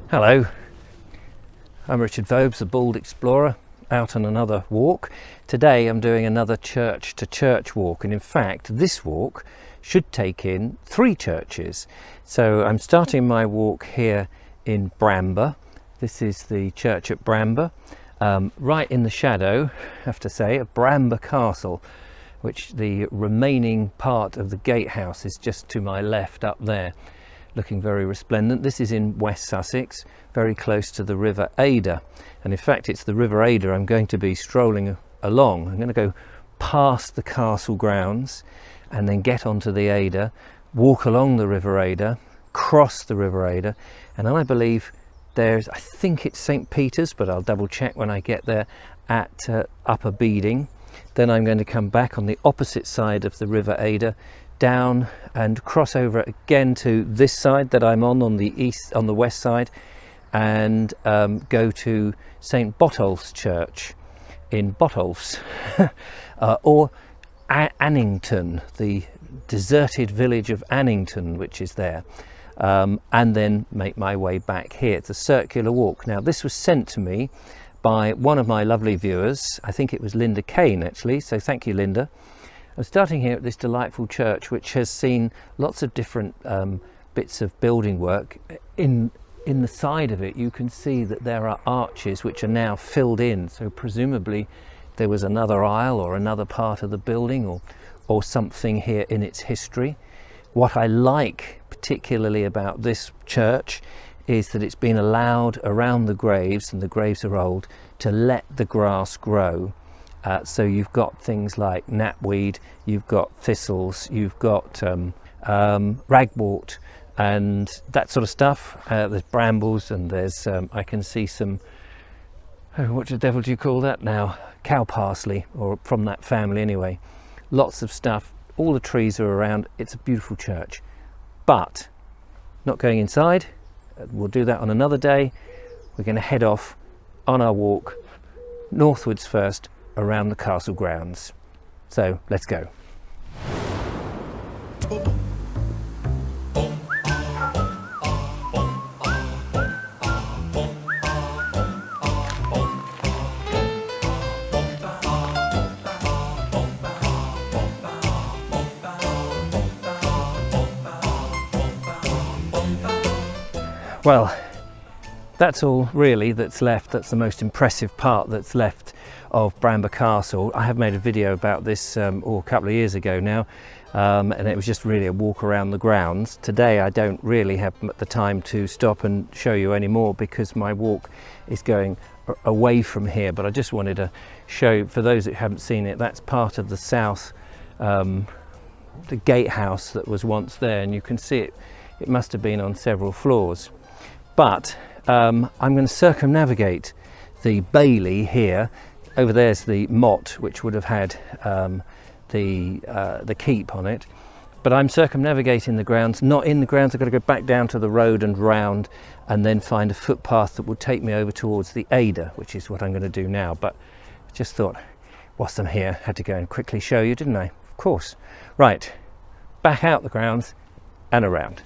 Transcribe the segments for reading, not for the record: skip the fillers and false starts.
Hello, I'm Richard Vobes, the Bald Explorer, out on another walk. Today I'm doing another church to church walk, and in fact this walk should take in 3 churches. So I'm starting my walk here in Bramber. This is the church at Bramber, right in the shadow, I have to say, of Bramber Castle, which the remaining part of the gatehouse is just to my left up there, looking very resplendent. This is in West Sussex, very close to the River Adur, and in fact it's the River Adur I'm going to be strolling along. I'm going to go past the castle grounds and then get onto the Adur, walk along the River Adur, cross the River Adur, and then I believe there's, I think it's St Peter's, but I'll double check when I get there, at Upper Beeding. Then I'm going to come back on the opposite side of the River Adur, down and cross over again to this side that I'm on the east, on the west side, and go to St Botolph's church in Botolphs, or Annington, the deserted village of Annington, which is there, and then make my way back here. It's a circular walk. Now this was sent to me by one of my lovely viewers. I think it was Linda Kane actually, so thank you, Linda. I'm starting here at this delightful church, which has seen lots of different bits of building work. In the side of it you can see that there are arches which are now filled in, so presumably there was another aisle or another part of the building or something here in its history. What I like particularly about this church is that it's been allowed around the graves, and the graves are old, to let the grass grow. So you've got things like knapweed, you've got thistles, you've got ragwort and that sort of stuff. There's brambles, and there's I can see some, what the devil do you call that now? Cow parsley, or from that family anyway. Lots of stuff, all the trees are around. It's a beautiful church, but not going inside. We'll do that on another day. We're going to head off on our walk northwards first, around the castle grounds. So let's go. Well, that's all really that's left. That's the most impressive part that's left of Bramber Castle. I have made a video about this a couple of years ago now, and it was just really a walk around the grounds. Today I don't really have the time to stop and show you any more because my walk is going away from here, but I just wanted to show, for those that haven't seen it, that's part of the south, the gatehouse that was once there, and you can see it must have been on several floors. But I'm going to circumnavigate the bailey here. Over there's the motte, which would have had the keep on it. But I'm circumnavigating the grounds, not in the grounds. I've got to go back down to the road and round, and then find a footpath that will take me over towards the Adur, which is what I'm going to do now. But I just thought, whilst I'm here, had to go and quickly show you, didn't I? Of course. Right, back out the grounds and around.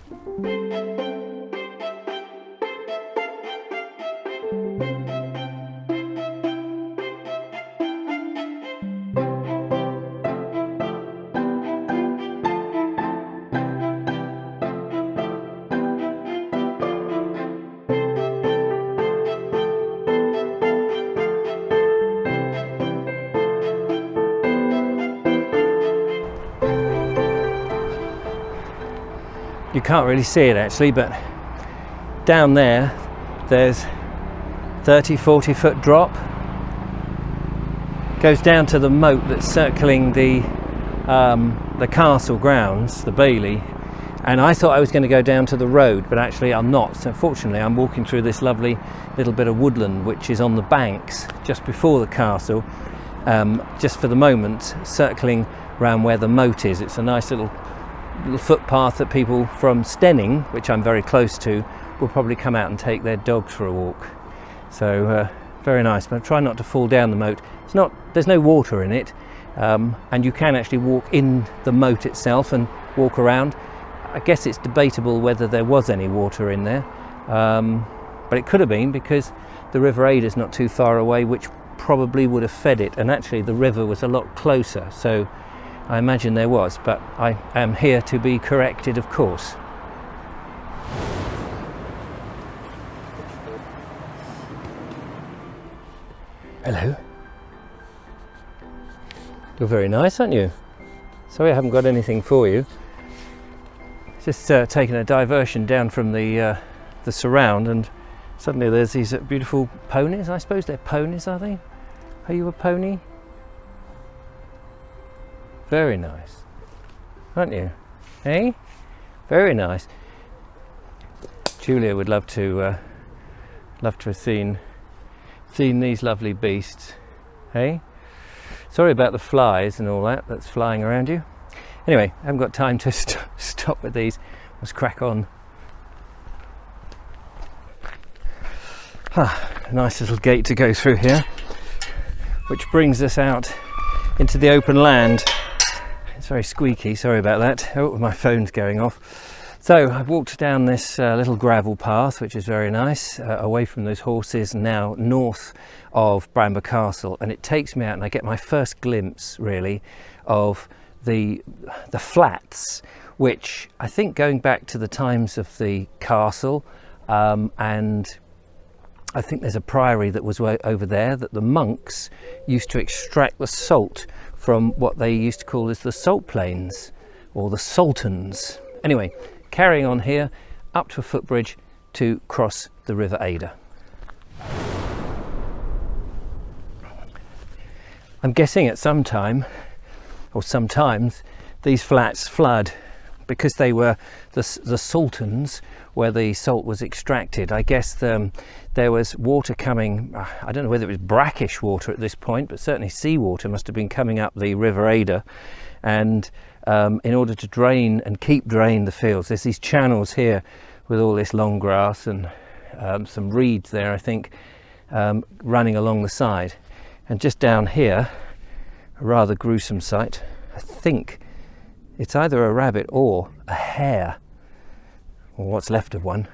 You can't really see it actually, but down there there's 30-40 foot drop. Goes down to the moat that's circling the castle grounds, the bailey, and I thought I was going to go down to the road, but actually I'm not. So fortunately I'm walking through this lovely little bit of woodland which is on the banks just before the castle, just for the moment circling around where the moat is. It's a nice little footpath that people from Steyning, which I'm very close to, will probably come out and take their dogs for a walk. So very nice, but try not to fall down the moat. There's no water in it, and you can actually walk in the moat itself and walk around. I guess it's debatable whether there was any water in there, but it could have been because the River Adur is not too far away, which probably would have fed it, and actually the river was a lot closer, so I imagine there was, but I am here to be corrected, of course. Hello. You're very nice, aren't you? Sorry I haven't got anything for you. Just taking a diversion down from the surround, and suddenly there's these beautiful ponies. I suppose they're ponies, are they? Are you a pony? Very nice, aren't you? Hey? Very nice. Julia would love to have seen these lovely beasts. Hey? Sorry about the flies and all that's flying around you. Anyway, I haven't got time to stop with these. Let's crack on. A nice little gate to go through here, which brings us out into the open land. It's very squeaky, sorry about that. Oh, my phone's going off. So I've walked down this little gravel path, which is very nice, away from those horses, now north of Bramber Castle, and it takes me out and I get my first glimpse really of the flats, which I think going back to the times of the castle, and I think there's a priory that was over there that the monks used to extract the salt from what they used to call as the salt plains or the sultans. Anyway, carrying on here up to a footbridge to cross the River Adur. I'm guessing at some time or sometimes these flats flood because they were the sultans where the salt was extracted. I guess there was water coming, I don't know whether it was brackish water at this point, but certainly seawater must have been coming up the River Adur, and in order to drain and keep drain the fields, there's these channels here with all this long grass and some reeds there, I think, running along the side. And just down here, a rather gruesome sight. I think it's either a rabbit or a hare, or what's left of one.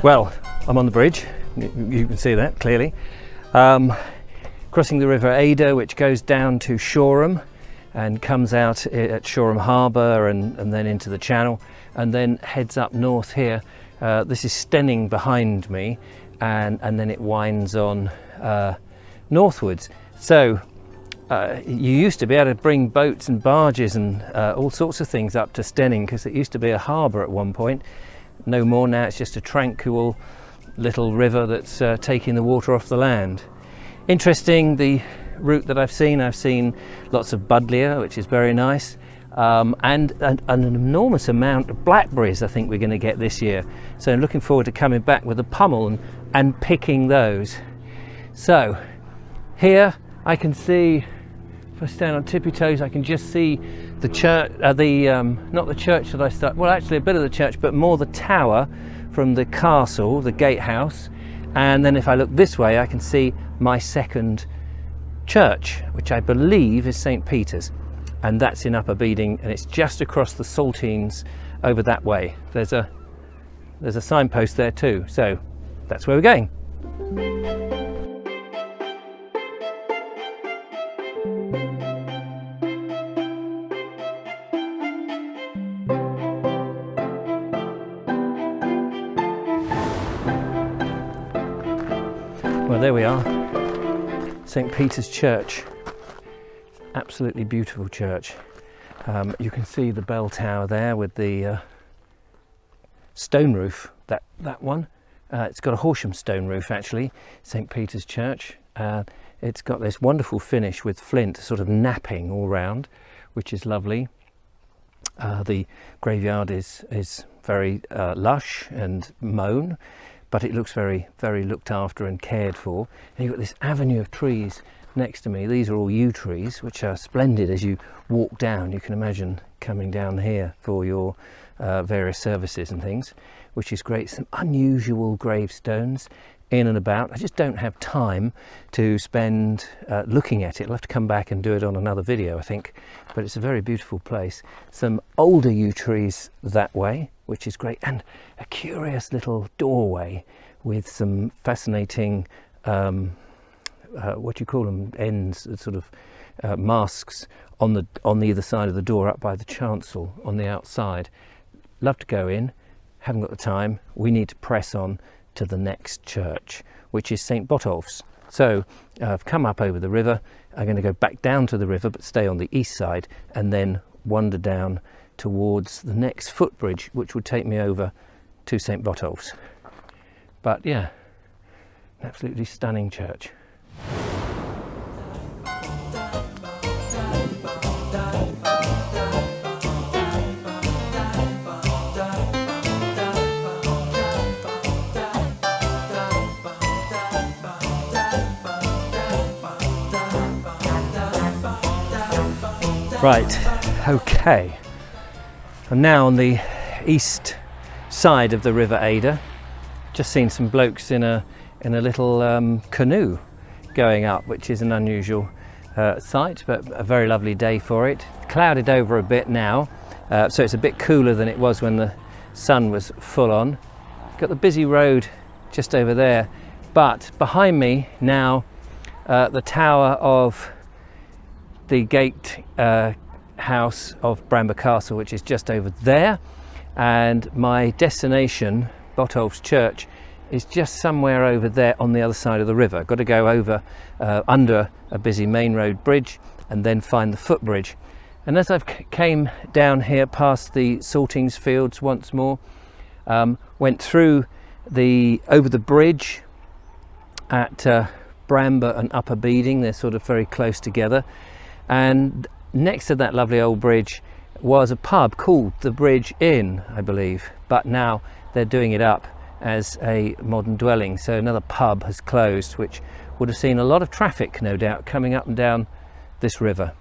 Well, I'm on the bridge, you can see that clearly. Crossing the River Adur, which goes down to Shoreham and comes out at Shoreham Harbour and then into the Channel, and then heads up north here. This is Steyning behind me, and then it winds on northwards. So you used to be able to bring boats and barges and all sorts of things up to Steyning, because it used to be a harbour at one point. No more now, it's just a tranquil little river that's taking the water off the land. Interesting, the route that I've seen lots of buddleia, which is very nice, and an enormous amount of blackberries I think we're going to get this year. So I'm looking forward to coming back with a pummel and picking those. So here I can see, if I stand on tippy toes, I can just see the church, not the church that I started, well actually a bit of the church, but more the tower from the castle, the gatehouse. And then if I look this way, I can see my second church, which I believe is St Peter's, and that's in Upper Beeding, and it's just across the Saltines over that way. There's a signpost there too, so that's where we're going. Well, there we are, St Peter's Church. Absolutely beautiful church. You can see the bell tower there with the stone roof, that one. It's got a Horsham stone roof actually, St Peter's Church. It's got this wonderful finish with flint sort of napping all round, which is lovely. The graveyard is very lush and mown, but it looks very, very looked after and cared for. And you've got this avenue of trees next to me, these are all yew trees, which are splendid as you walk down. You can imagine coming down here for your various services and things, which is great. Some unusual gravestones in and about. I just don't have time to spend looking at it. I'll have to come back and do it on another video, I think, but it's a very beautiful place. Some older yew trees that way, which is great, and a curious little doorway with some fascinating what do you call them, ends, sort of masks on the either side of the door up by the chancel on the outside. Love to go in, haven't got the time. We need to press on to the next church, which is St Botolphs. So I've come up over the river. I'm going to go back down to the river but stay on the east side and then wander down towards the next footbridge, which would take me over to St Botolphs. But yeah, absolutely stunning church. Right, okay, I'm now on the east side of the River Adur. Just seen some blokes in a little canoe going up, which is an unusual sight, but a very lovely day for it. Clouded over a bit now, so it's a bit cooler than it was when the sun was full on. Got the busy road just over there, but behind me now the tower of the gate house of Bramber Castle, which is just over there, and my destination, Botolphs Church, is just somewhere over there on the other side of the river. Got to go over under a busy main road bridge and then find the footbridge. And as I've came down here past the Saltings fields once more, went through over the bridge at Bramber and Upper Beeding. They're sort of very close together, and next to that lovely old bridge was a pub called the Bridge Inn, I believe, but now they're doing it up as a modern dwelling, so another pub has closed, which would have seen a lot of traffic, no doubt, coming up and down this river.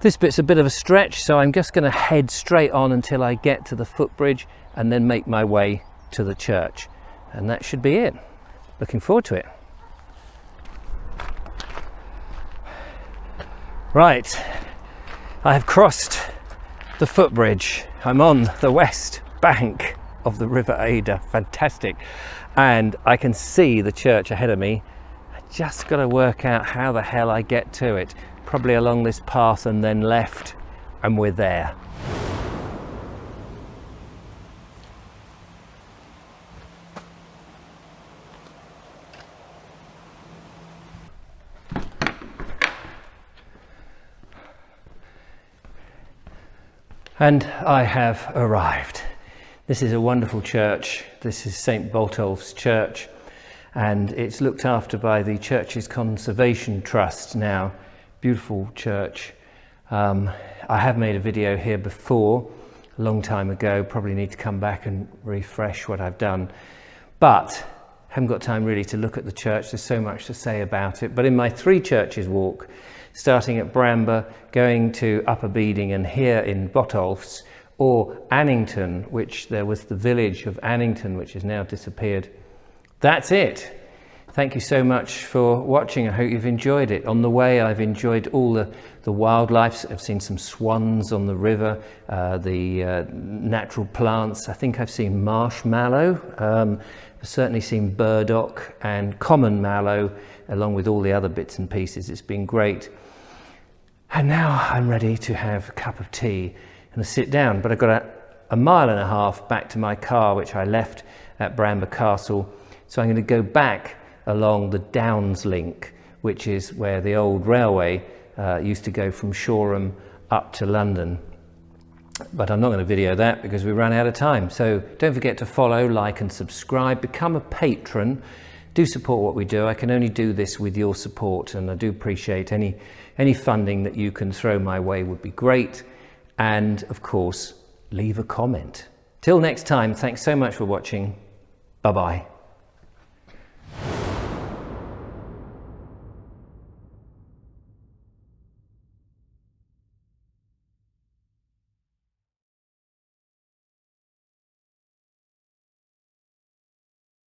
This bit's a bit of a stretch, so I'm just going to head straight on until I get to the footbridge and then make my way to the church, and that should be it. Looking forward to it. Right, I have crossed the footbridge. I'm on the west bank of the River Adur. Fantastic. And I can see the church ahead of me. I just got to work out how the hell I get to it. Probably along this path and then left, and we're there. And I have arrived. This is a wonderful church. This is St Botolph's Church, and it's looked after by the Church's Conservation Trust now. Beautiful church. I have made a video here before, a long time ago. Probably need to come back and refresh what I've done, but haven't got time really to look at the church. There's so much to say about it. But in my three churches walk, starting at Bramber, going to Upper Beeding, and here in Botolphs, or Annington, which there was the village of Annington, which has now disappeared. That's it. Thank you so much for watching. I hope you've enjoyed it. On the way, I've enjoyed all the wildlife. I've seen some swans on the river, the natural plants. I think I've seen marshmallow. I've certainly seen burdock and common mallow, along with all the other bits and pieces. It's been great. And now I'm ready to have a cup of tea and sit down. But I've got a mile and a half back to my car, which I left at Bramber Castle. So I'm going to go back along the Downs link, which is where the old railway used to go from Shoreham up to London. But I'm not going to video that because we ran out of time. So don't forget to follow, like and subscribe. Become a patron. Do support what we do. I can only do this with your support, and I do appreciate any funding that you can throw my way would be great. And of course, leave a comment. Till next time, thanks so much for watching. Bye-bye.